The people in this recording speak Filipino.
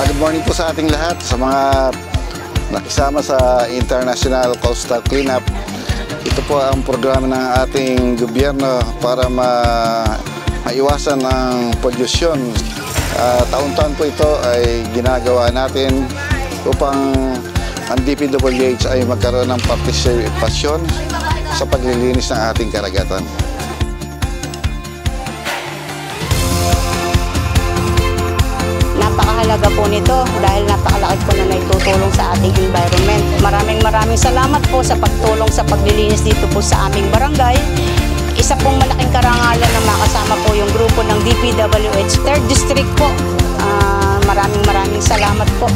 Good morning po sa ating lahat, sa mga nakisama sa International Coastal Cleanup. Ito po ang programa ng ating gobyerno para maiwasan ang pollution. Taon-taon po ito ay ginagawa natin upang ang DPWH ay magkaroon ng partisipasyon sa paglilinis ng ating karagatan. Napakahalaga po nito dahil napakalaki po na naitutulong sa ating environment. Maraming salamat po sa pagtulong sa paglilinis dito po sa aming barangay. Isa pong malaking karangalan na makasama po yung grupo ng DPWH 3rd District po. Maraming salamat po.